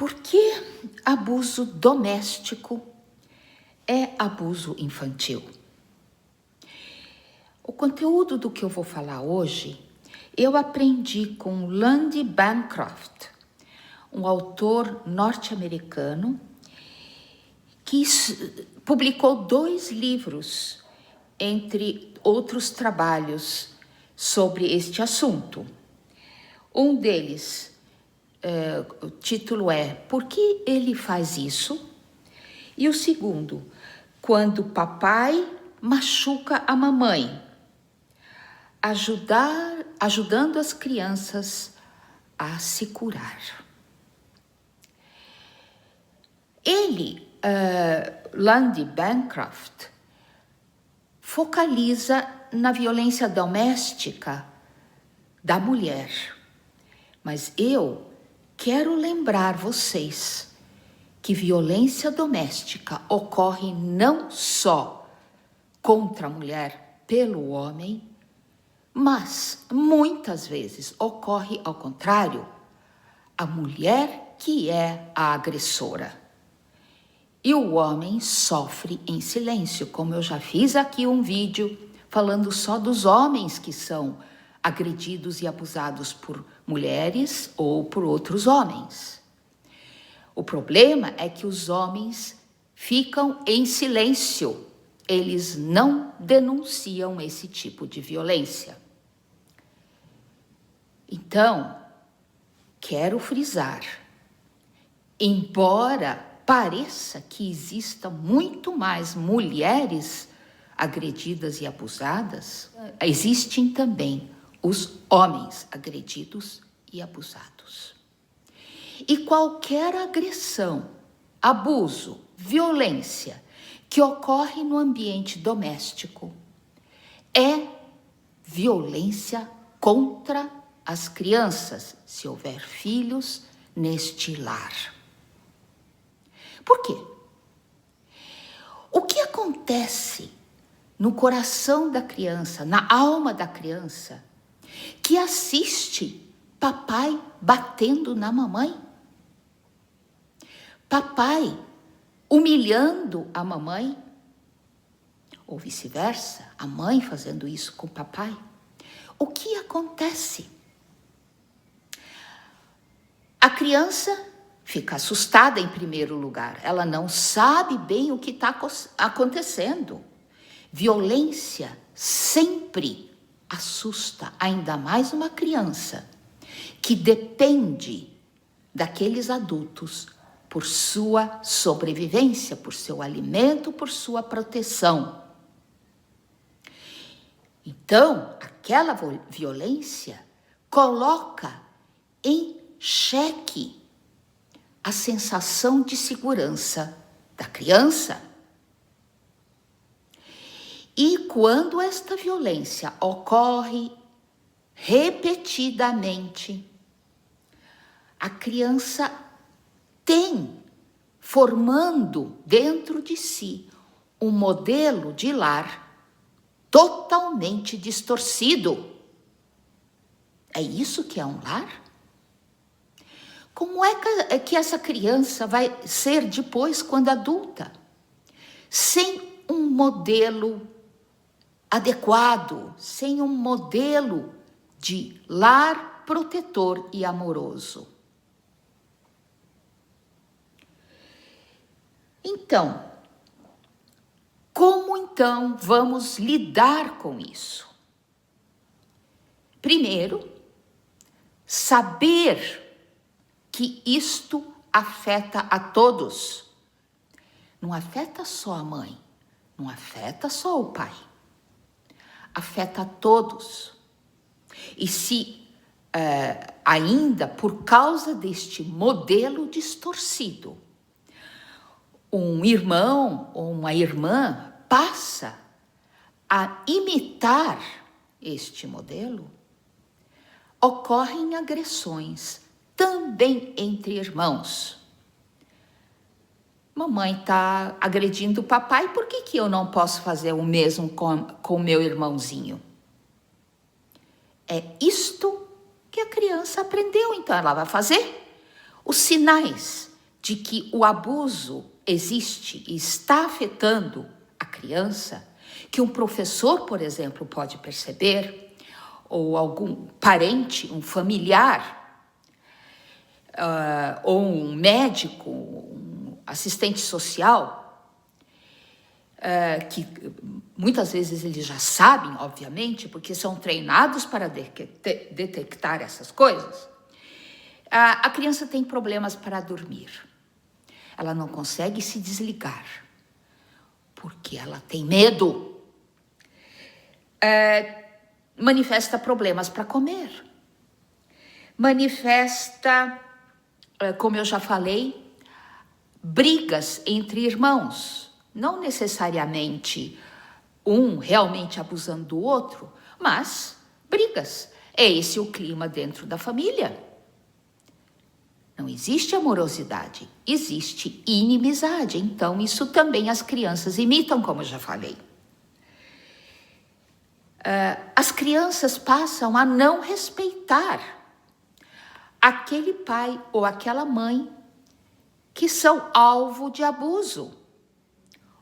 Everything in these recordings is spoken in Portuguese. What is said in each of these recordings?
Por que abuso doméstico é abuso infantil? O conteúdo do que eu vou falar hoje, eu aprendi com Lundy Bancroft, um autor norte-americano que publicou 2 livros, entre outros trabalhos, sobre este assunto. Um deles, o título é Por que ele faz isso? E o segundo, Quando papai machuca a mamãe, ajudando as crianças a se curar. Ele, Lundy Bancroft, focaliza na violência doméstica da mulher. Mas eu quero lembrar vocês que violência doméstica ocorre não só contra a mulher pelo homem, mas muitas vezes ocorre ao contrário, a mulher que é a agressora. E o homem sofre em silêncio, como eu já fiz aqui um vídeo falando só dos homens que são agredidos e abusados por mulheres ou por outros homens. O problema é que os homens ficam em silêncio, eles não denunciam esse tipo de violência. Então, quero frisar, embora pareça que existam muito mais mulheres agredidas e abusadas, existem também os homens agredidos e abusados. E qualquer agressão, abuso, violência que ocorre no ambiente doméstico é violência contra as crianças, se houver filhos neste lar. Por quê? O que acontece no coração da criança, na alma da criança, que assiste papai batendo na mamãe? Papai humilhando a mamãe? Ou vice-versa, a mãe fazendo isso com o papai? O que acontece? A criança fica assustada em primeiro lugar. Ela não sabe bem o que está acontecendo. Violência sempre assusta, ainda mais uma criança que depende daqueles adultos por sua sobrevivência, por seu alimento, por sua proteção. Então, aquela violência coloca em xeque a sensação de segurança da criança. E quando esta violência ocorre repetidamente, a criança tem formando dentro de si um modelo de lar totalmente distorcido. É isso que é um lar? Como é que essa criança vai ser depois quando adulta? Sem um modelo adequado, sem um modelo de lar protetor e amoroso. Então, como então vamos lidar com isso? Primeiro, saber que isto afeta a todos. Não afeta só a mãe, não afeta só o pai. Afeta a todos. E se ainda por causa deste modelo distorcido, um irmão ou uma irmã passa a imitar este modelo, ocorrem agressões também entre irmãos. Mamãe está agredindo o papai, por que eu não posso fazer o mesmo com o meu irmãozinho? É isto que a criança aprendeu, então ela vai fazer. Os sinais de que o abuso existe e está afetando a criança, que um professor, por exemplo, pode perceber, ou algum parente, um familiar, ou um médico, um assistente social, que muitas vezes eles já sabem, obviamente, porque são treinados para detectar essas coisas. A criança tem problemas para dormir. Ela não consegue se desligar, porque ela tem medo. Manifesta problemas para comer. Manifesta, como eu já falei, brigas entre irmãos. Não necessariamente um realmente abusando do outro, mas brigas. É esse o clima dentro da família. Não existe amorosidade, existe inimizade. Então, isso também as crianças imitam, como eu já falei. As crianças passam a não respeitar aquele pai ou aquela mãe que são alvo de abuso.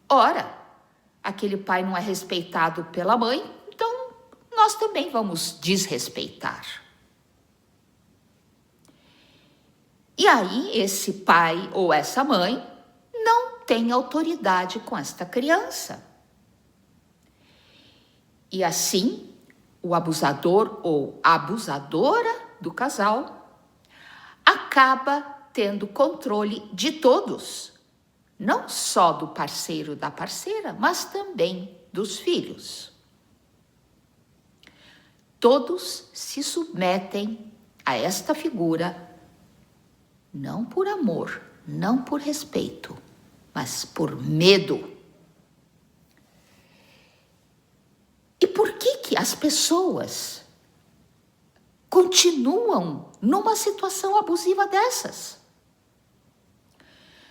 Ora, aquele pai não é respeitado pela mãe, então nós também vamos desrespeitar. E aí, esse pai ou essa mãe não tem autoridade com esta criança. E assim, o abusador ou abusadora do casal acaba tendo controle de todos, não só do parceiro da parceira, mas também dos filhos. Todos se submetem a esta figura, não por amor, não por respeito, mas por medo. E por que as pessoas continuam numa situação abusiva dessas?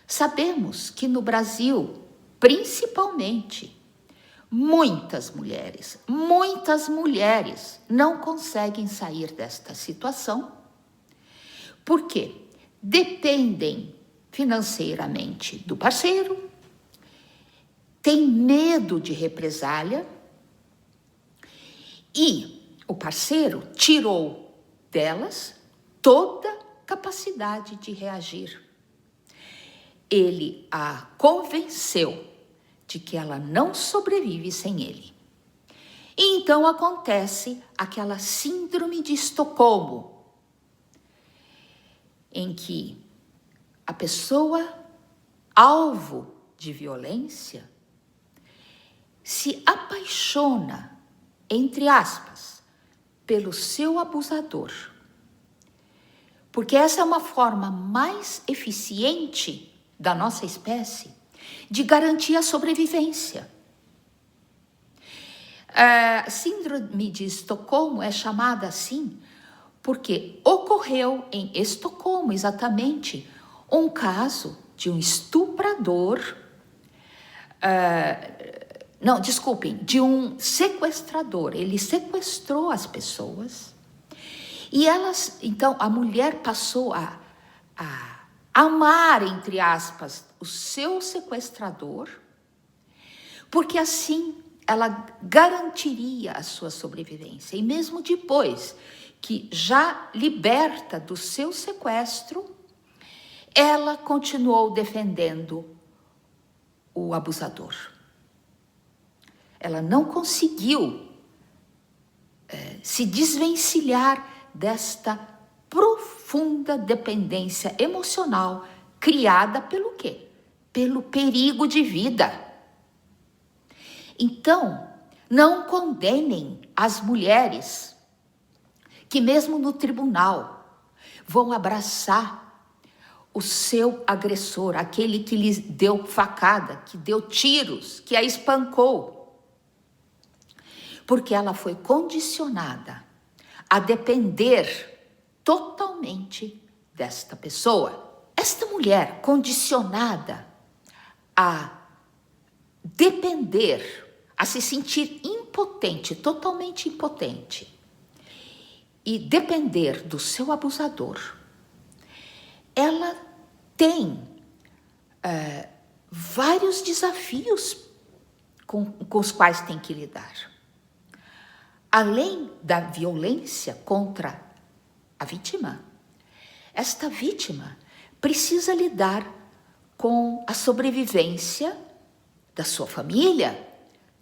Sabemos que no Brasil, principalmente, muitas mulheres não conseguem sair desta situação. Por quê? Dependem financeiramente do parceiro, têm medo de represália e o parceiro tirou delas toda capacidade de reagir. Ele a convenceu de que ela não sobrevive sem ele. E então acontece aquela síndrome de Estocolmo, em que a pessoa alvo de violência se apaixona, entre aspas, pelo seu abusador. Porque essa é uma forma mais eficiente da nossa espécie de garantir a sobrevivência. A síndrome de Estocolmo é chamada assim porque ocorreu em Estocolmo, exatamente, um caso de um estuprador, de um sequestrador. Ele sequestrou as pessoas e então, a mulher passou a amar, entre aspas, o seu sequestrador, porque assim ela garantiria a sua sobrevivência. E mesmo depois que já liberta do seu sequestro, ela continuou defendendo o abusador. Ela não conseguiu se desvencilhar desta profunda dependência emocional criada pelo quê? Pelo perigo de vida. Então, não condenem as mulheres que mesmo no tribunal vão abraçar o seu agressor, aquele que lhes deu facada, que deu tiros, que a espancou. Porque ela foi condicionada a depender totalmente desta pessoa. Esta mulher condicionada a depender, a se sentir impotente, totalmente impotente, e depender do seu abusador, ela tem vários desafios com os quais tem que lidar. Além da violência contra a vítima, esta vítima precisa lidar com a sobrevivência da sua família,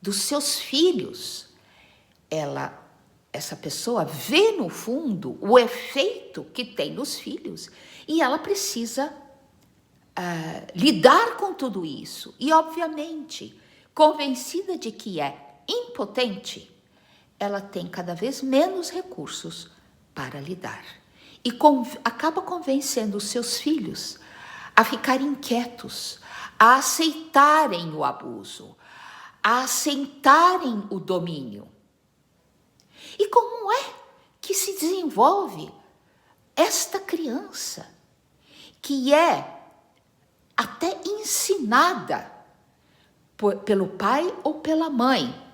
dos seus filhos. Essa pessoa vê no fundo o efeito que tem nos filhos e ela precisa lidar com tudo isso. E, obviamente, convencida de que é impotente, ela tem cada vez menos recursos para lidar. E acaba convencendo os seus filhos a ficarem quietos, a aceitarem o abuso, a aceitarem o domínio. E como é que se desenvolve esta criança, que é até ensinada pelo pai ou pela mãe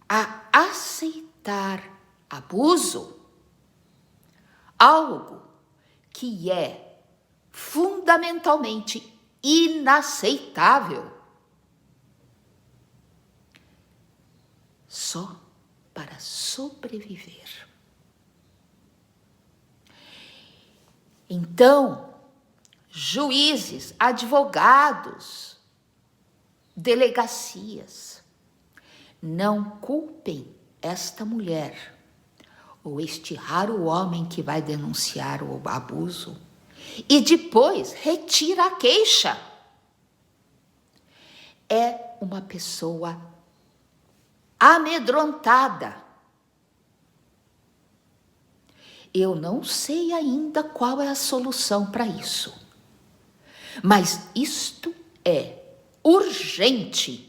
a aceitar abuso, algo que é fundamentalmente inaceitável, só para sobreviver. Então, juízes, advogados, delegacias, não culpem esta mulher ou este raro homem que vai denunciar o abuso e depois retira a queixa. É uma pessoa amedrontada. Eu não sei ainda qual é a solução para isso, mas isto é urgente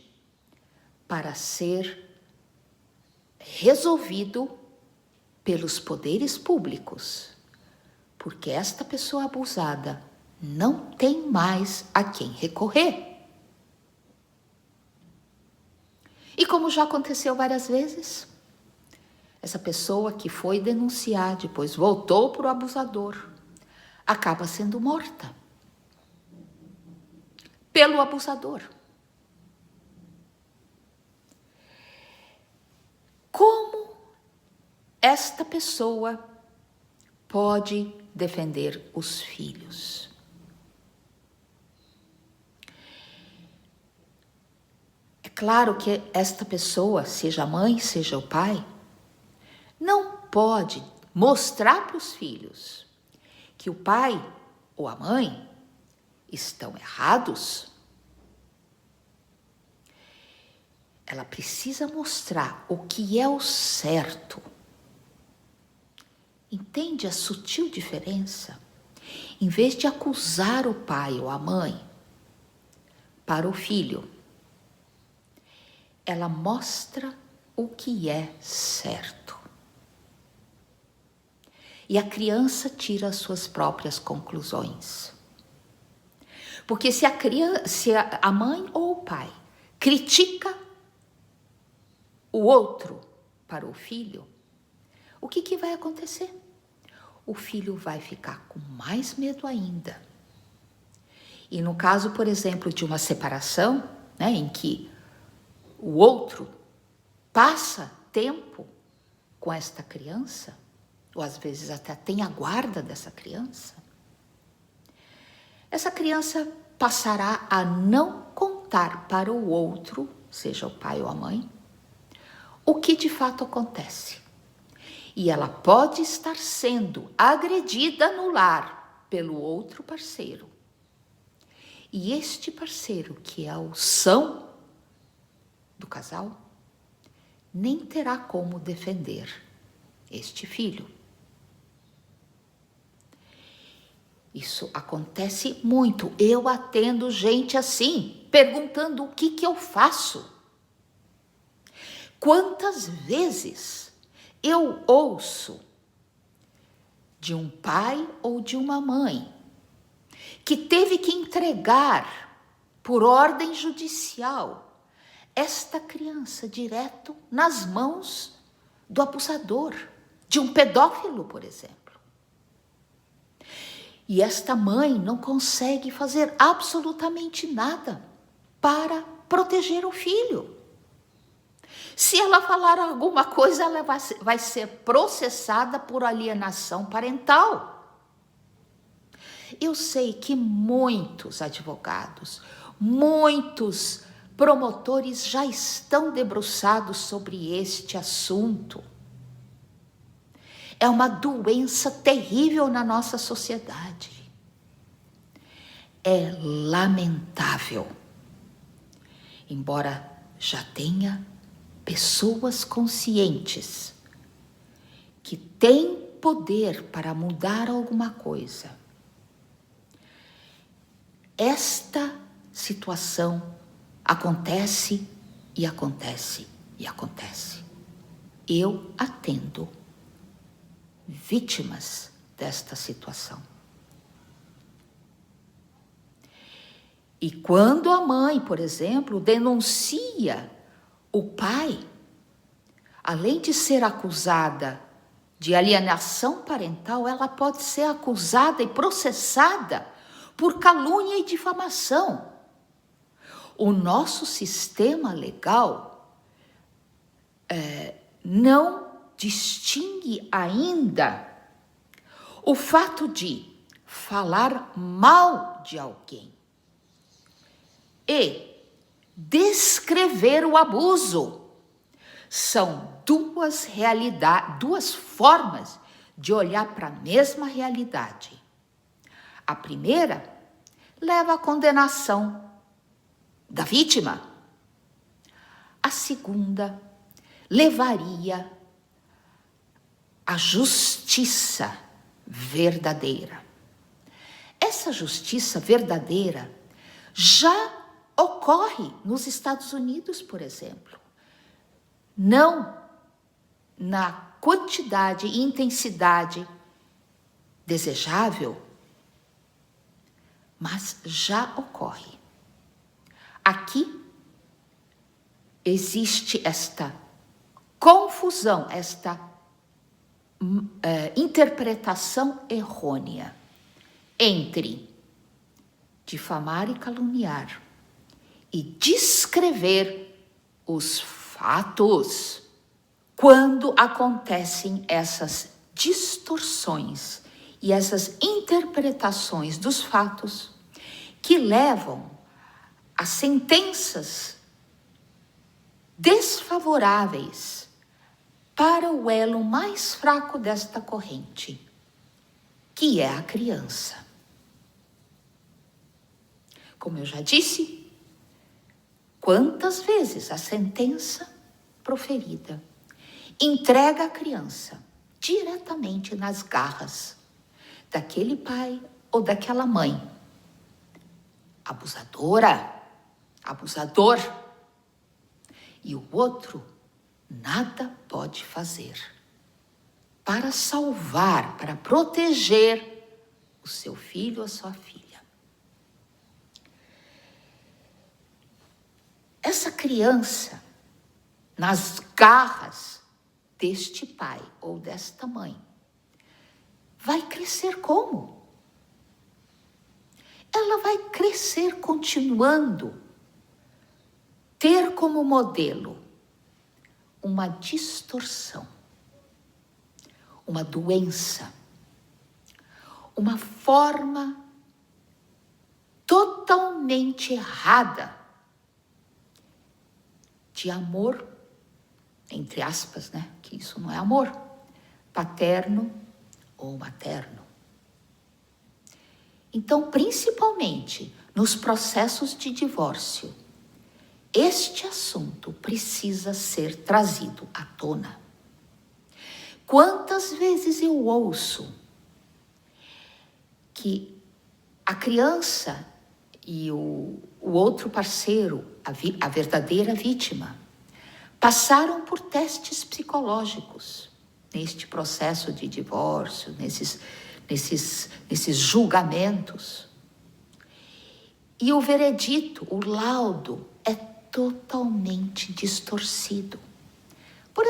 para ser resolvido pelos poderes públicos, porque esta pessoa abusada não tem mais a quem recorrer. E como já aconteceu várias vezes, essa pessoa que foi denunciar, depois voltou para o abusador, acaba sendo morta pelo abusador. Como esta pessoa pode defender os filhos? É claro que esta pessoa, seja a mãe, seja o pai, não pode mostrar para os filhos que o pai ou a mãe estão errados. Ela precisa mostrar o que é o certo. Entende a sutil diferença? Em vez de acusar o pai ou a mãe para o filho, ela mostra o que é certo. E a criança tira as suas próprias conclusões. Porque se a mãe ou o pai critica o outro para o filho, o que vai acontecer? O filho vai ficar com mais medo ainda. E no caso, por exemplo, de uma separação, em que o outro passa tempo com esta criança, ou às vezes até tem a guarda dessa criança, essa criança passará a não contar para o outro, seja o pai ou a mãe, o que de fato acontece. E ela pode estar sendo agredida no lar pelo outro parceiro. E este parceiro, que é o são do casal, nem terá como defender este filho. Isso acontece muito. Eu atendo gente assim, perguntando o que eu faço. Quantas vezes eu ouço de um pai ou de uma mãe que teve que entregar por ordem judicial esta criança direto nas mãos do abusador, de um pedófilo, por exemplo. E esta mãe não consegue fazer absolutamente nada para proteger o filho. Se ela falar alguma coisa, ela vai ser processada por alienação parental. Eu sei que muitos advogados, muitos promotores já estão debruçados sobre este assunto. É uma doença terrível na nossa sociedade. É lamentável. Embora já tenha pessoas conscientes que têm poder para mudar alguma coisa, esta situação acontece e acontece e acontece. Eu atendo vítimas desta situação. E quando a mãe, por exemplo, denuncia o pai, além de ser acusada de alienação parental, ela pode ser acusada e processada por calúnia e difamação. O nosso sistema legal não distingue ainda o fato de falar mal de alguém e descrever o abuso. São duas formas de olhar para a mesma realidade. A primeira leva à condenação da vítima. A segunda levaria à justiça verdadeira. Essa justiça verdadeira já ocorre nos Estados Unidos, por exemplo. Não na quantidade e intensidade desejável, mas já ocorre. Aqui existe esta confusão, esta interpretação errônea entre difamar e caluniar e descrever os fatos. Quando acontecem essas distorções e essas interpretações dos fatos que levam a sentenças desfavoráveis para o elo mais fraco desta corrente, que é a criança. Como eu já disse, quantas vezes a sentença proferida entrega a criança diretamente nas garras daquele pai ou daquela mãe, abusadora, abusador, e o outro nada pode fazer para salvar, para proteger o seu filho ou a sua filha. Essa criança, nas garras deste pai ou desta mãe, vai crescer como? Ela vai crescer continuando ter como modelo uma distorção, uma doença, uma forma totalmente errada de amor, entre aspas, né? Que isso não é amor, paterno ou materno. Então, principalmente nos processos de divórcio, este assunto precisa ser trazido à tona. Quantas vezes eu ouço que a criança e o outro parceiro, a verdadeira vítima, passaram por testes psicológicos neste processo de divórcio, nesses julgamentos. E o veredito, o laudo, é totalmente distorcido. Por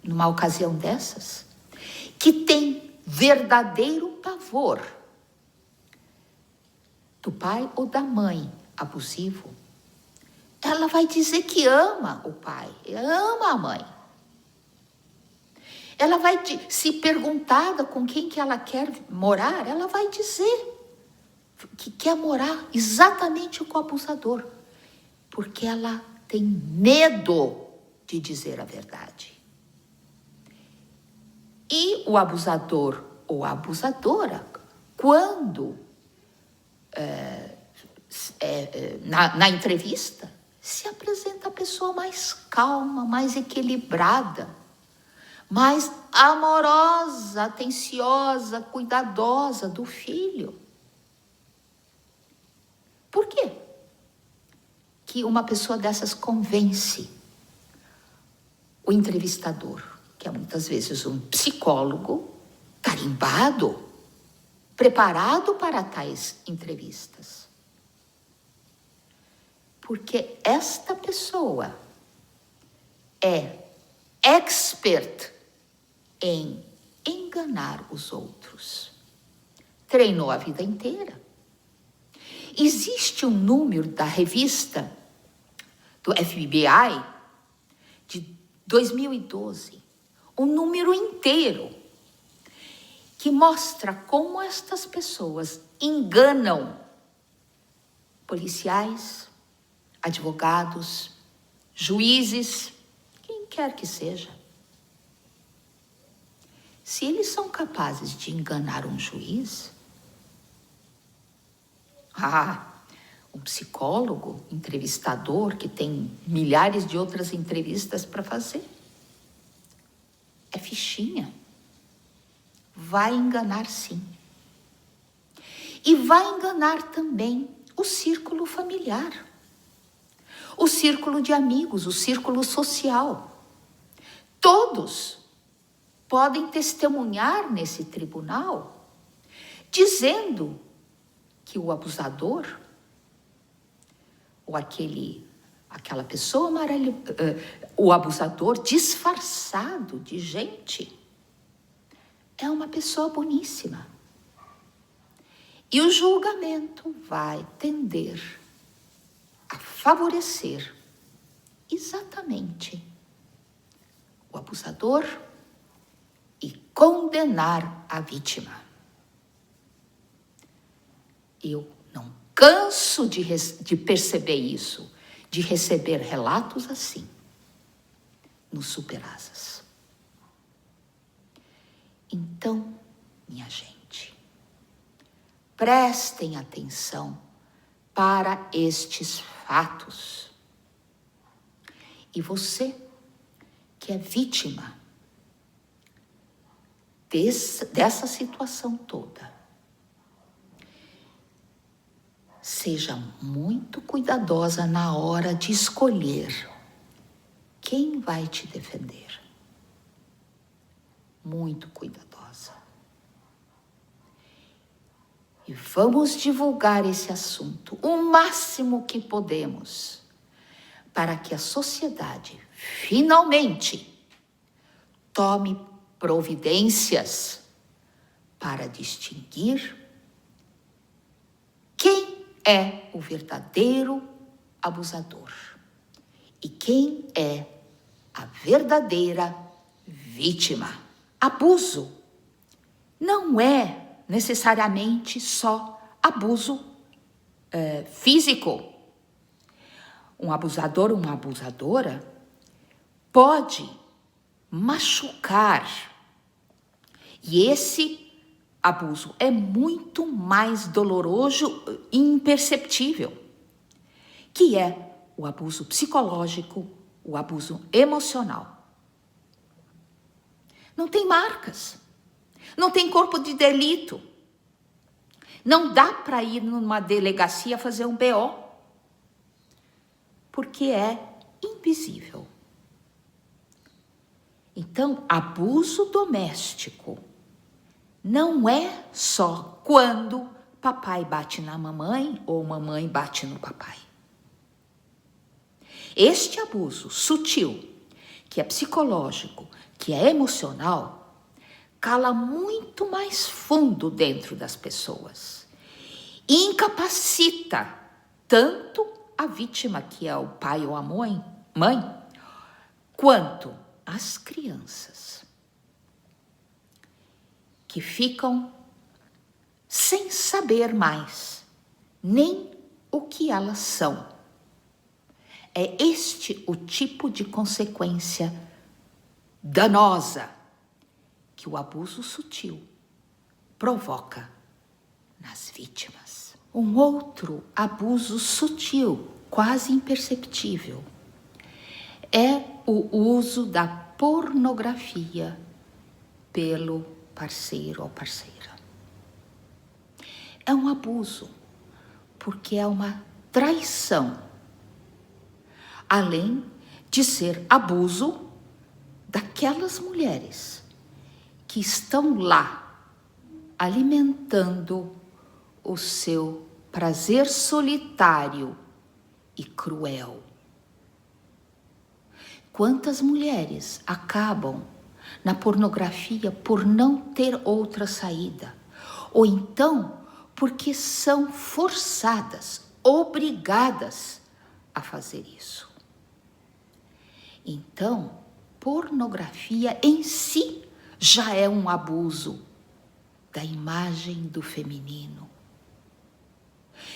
numa ocasião dessas, que tem verdadeiro pavor do pai ou da mãe abusivo, ela vai dizer que ama o pai, ama a mãe. Ela vai, se perguntada com quem que ela quer morar, ela vai dizer que quer morar exatamente com o abusador, porque ela tem medo de dizer a verdade. E o abusador ou a abusadora, quando na entrevista, se apresenta a pessoa mais calma, mais equilibrada, mais amorosa, atenciosa, cuidadosa do filho. Por quê que uma pessoa dessas convence o entrevistador, que é muitas vezes um psicólogo carimbado, preparado para tais entrevistas? Porque esta pessoa é expert em enganar os outros. Treinou a vida inteira. Existe um número da revista do FBI de 2012, um número inteiro, que mostra como estas pessoas enganam policiais, advogados, juízes, quem quer que seja. Se eles são capazes de enganar um juiz, um psicólogo, entrevistador, que tem milhares de outras entrevistas para fazer, é fichinha. Vai enganar sim. E vai enganar também o círculo familiar, o círculo de amigos, o círculo social. Todos podem testemunhar nesse tribunal, dizendo que o abusador, ou aquela pessoa o abusador disfarçado de gente, é uma pessoa boníssima. E o julgamento vai tender a favorecer exatamente o abusador e condenar a vítima. Eu não canso de perceber isso, de receber relatos assim no Superasas. Então, minha gente, prestem atenção para estes fatos. E você, que é vítima dessa situação toda, seja muito cuidadosa na hora de escolher quem vai te defender. Muito cuidadosa. E vamos divulgar esse assunto o máximo que podemos, para que a sociedade finalmente tome providências para distinguir quem é o verdadeiro abusador e quem é a verdadeira vítima. Abuso não é necessariamente só abuso físico. Um abusador ou uma abusadora pode machucar. E esse abuso é muito mais doloroso e imperceptível, que é o abuso psicológico, o abuso emocional. Não tem marcas, não tem corpo de delito. Não dá para ir numa delegacia fazer um BO, porque é invisível. Então, abuso doméstico não é só quando papai bate na mamãe ou mamãe bate no papai. Este abuso sutil, que é psicológico, que é emocional, cala muito mais fundo dentro das pessoas. Incapacita tanto a vítima, que é o pai ou a mãe, quanto as crianças, que ficam sem saber mais nem o que elas são. É este o tipo de consequência danosa que o abuso sutil provoca nas vítimas. Um outro abuso sutil, quase imperceptível, é o uso da pornografia pelo parceiro ou parceira. É um abuso, porque é uma traição, além de ser abuso daquelas mulheres que estão lá alimentando o seu prazer solitário e cruel. Quantas mulheres acabam na pornografia por não ter outra saída, ou então porque são forçadas, obrigadas a fazer isso. Então, pornografia em si já é um abuso da imagem do feminino.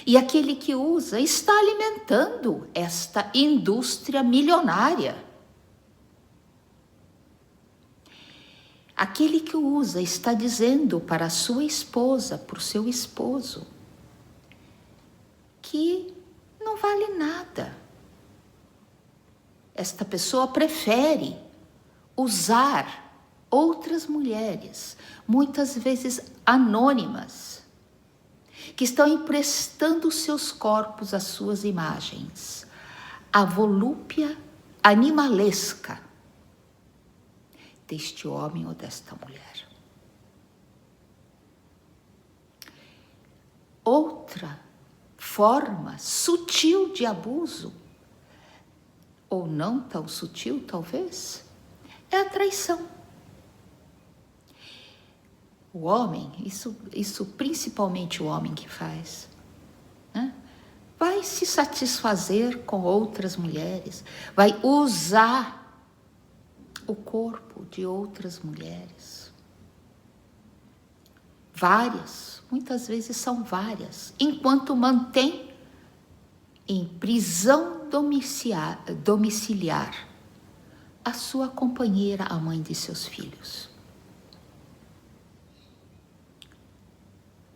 E aquele que usa está alimentando esta indústria milionária. Aquele que usa está dizendo para a sua esposa, para o seu esposo, que não vale nada. Esta pessoa prefere usar outras mulheres, muitas vezes anônimas, que estão emprestando seus corpos às suas imagens, a volúpia animalesca deste homem ou desta mulher. Outra forma sutil de abuso, ou não tão sutil talvez, é a traição. O homem, isso principalmente o homem que faz, né? Vai se satisfazer com outras mulheres, vai usar o corpo de outras mulheres. Várias, muitas vezes são várias, enquanto mantém em prisão domiciliar a sua companheira, a mãe de seus filhos.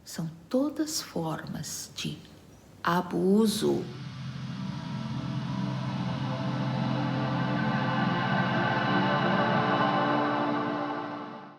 São todas formas de abuso